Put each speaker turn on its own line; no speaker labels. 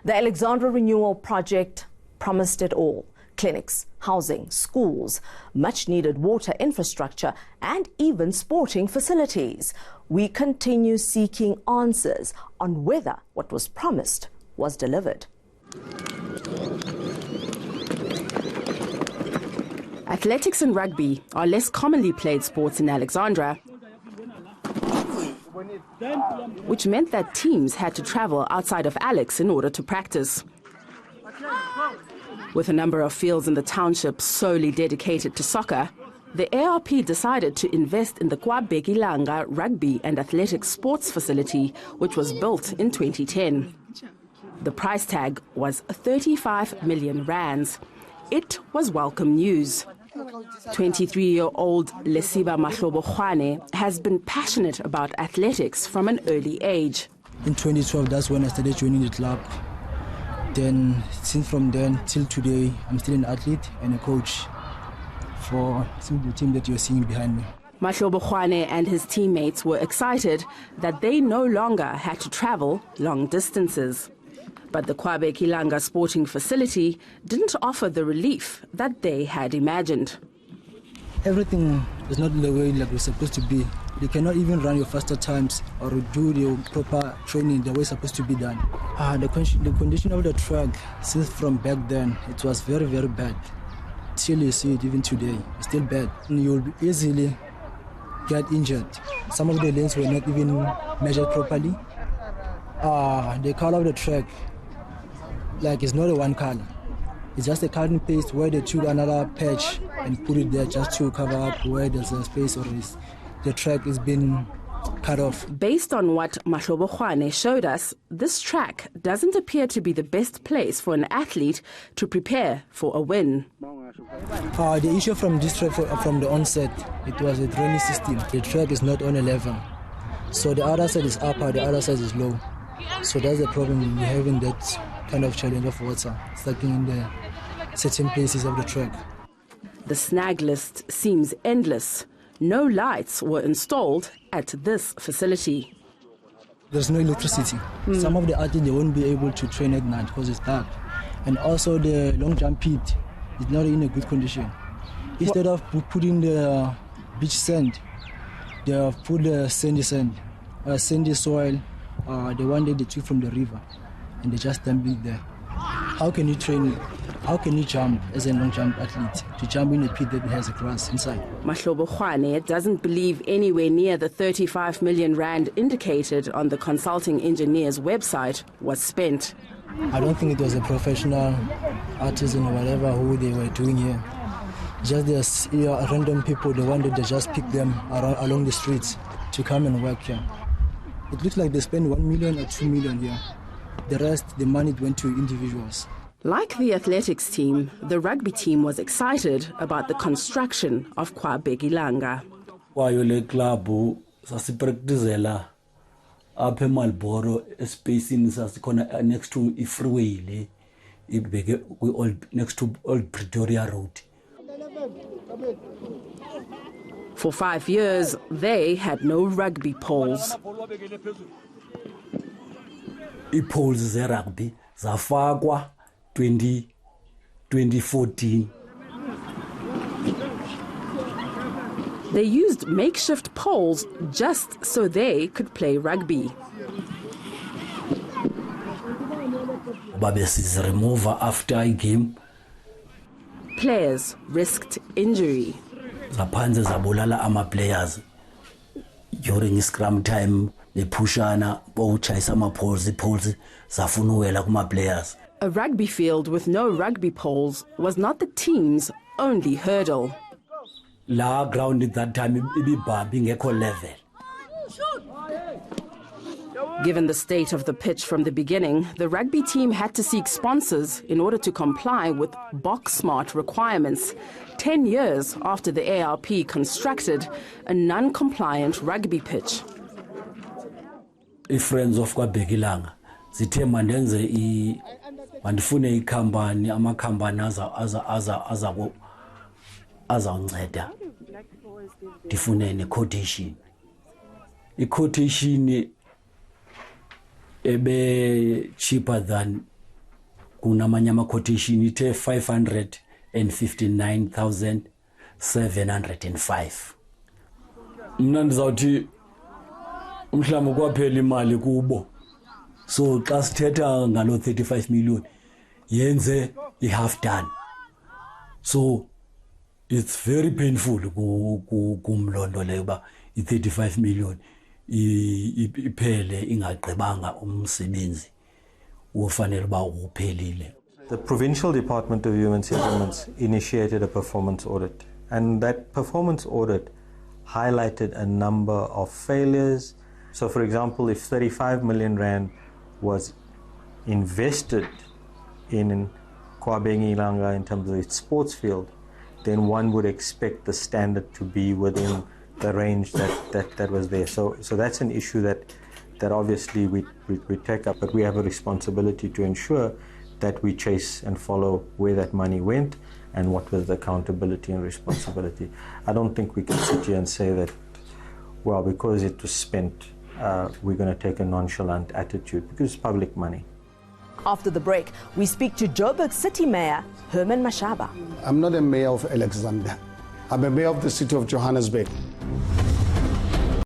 The Alexandra Renewal Project promised it all: clinics, housing, schools, much needed water infrastructure, and even sporting facilities. We continue seeking answers on whether what was promised was delivered.
Athletics and rugby are less commonly played sports in Alexandra, which meant that teams had to travel outside of Alex in order to practice. With a number of fields in the township solely dedicated to soccer, the ARP decided to invest in the Kwabekilanga Rugby and Athletics Sports Facility, which was built in 2010. The price tag was 35 million rands. It was welcome news. 23-year-old Lesiba Mahlobokhwane has been passionate about athletics from an early age.
In 2012, that's when I started joining the club. Then, since from then till today, I'm still an athlete and a coach for the team that you're seeing behind me.
Mahlobokhwane and his teammates were excited that they no longer had to travel long distances. But the Kwabekilanga sporting facility didn't offer the relief that they had imagined.
Everything is not the way like it's supposed to be. You cannot even run your faster times or do the proper training the way it's supposed to be done. The condition of the track, since from back then, it was very, very bad. Till you see it even today, it's still bad. You'll easily get injured. Some of the lanes were not even measured properly. The color of the track, like, it's not a one color. It's just a cutting paste where they took another patch and put it there just to cover up where there's a space or the track has been cut off. Based on what
Mahlobokhwane showed us, this track doesn't appear to be the best place for an athlete to prepare for a win.
The issue from this track, from the onset, it was a drainage system. The track is not on a level. So the other side is upper, the other side is low. So that's the problem we're having, that kind of challenge of water stacking in the certain places of the track.
The snag list seems endless. No lights were installed at this facility.
There's no electricity. Some of the athletes, they won't be able to train at night because it's dark. And also the long jump pit is not in a good condition. Instead of putting the beach sand, they have put the sandy soil, the one that they took from the river, and they just dump it there. How can you train? How can you jump as a long jump athlete to jump in a pit that has a grass inside?
Mahlobokhwane doesn't believe anywhere near the 35 million rand indicated on the consulting engineer's website was spent.
I don't think it was a professional artisan or whatever who they were doing here. Just there's random people, they wanted to just pick them around, along the streets to come and work here. It looks like they spent 1 million or 2 million here. The rest, the money went to individuals.
Like the athletics team, the rugby team was excited about the construction of Kwabekilanga.
Le club sasipracticela apha eMalboro espacing sasikhona next to ifreeway le next to Old Pretoria Road.
For 5 years, they had no rugby poles.
Poles ze rugby zafakwa 2014.
They used makeshift poles just so they could play rugby.
Babes remove after a game.
Players risked injury.
Zaphanze zabulala ama players during scrum time. They pushana bowchase ama poles zafuna uwela kuma players.
A rugby field with no rugby poles was not the team's only hurdle.
La ground at that time ibibambi ngekho level.
Given the state of the pitch from the beginning, the rugby team had to seek sponsors in order to comply with box smart requirements 10 years after the ARP constructed a non-compliant rugby pitch.
Friends of Kwabekilanga zithe mandenze mandifune ikhampani amakhampani azawunceda ndifune ne-quotation. I-quotation ebe cheaper than kunamanye ama-quotation ithe 559,705. Mna ndizawuthi mhlawumbi kwaphela imali kubo, so xa sithetha ngalo 35 million yenze i-half done. So it's very painful kumlondo leyo ba i-35 million iphele ingagqibanga umsebenzi ofanele ba uphelile.
The Provincial Department of Human Settlements initiated a performance audit, and that performance audit highlighted a number of failures. So for example, if 35 million rand was invested in KwaBengi Langa in terms of its sports field, then one would expect the standard to be within the range that was there. So that's an issue that obviously we take up, but we have a responsibility to ensure that we chase and follow where that money went and what was the accountability and responsibility. I don't think we can sit here and say that, well, because it was spent, we're going to take a nonchalant attitude, because it's public money.
After the break, we speak to Joburg City Mayor Herman Mashaba.
I'm not a mayor of Alexandra. I'm a mayor of the city of Johannesburg.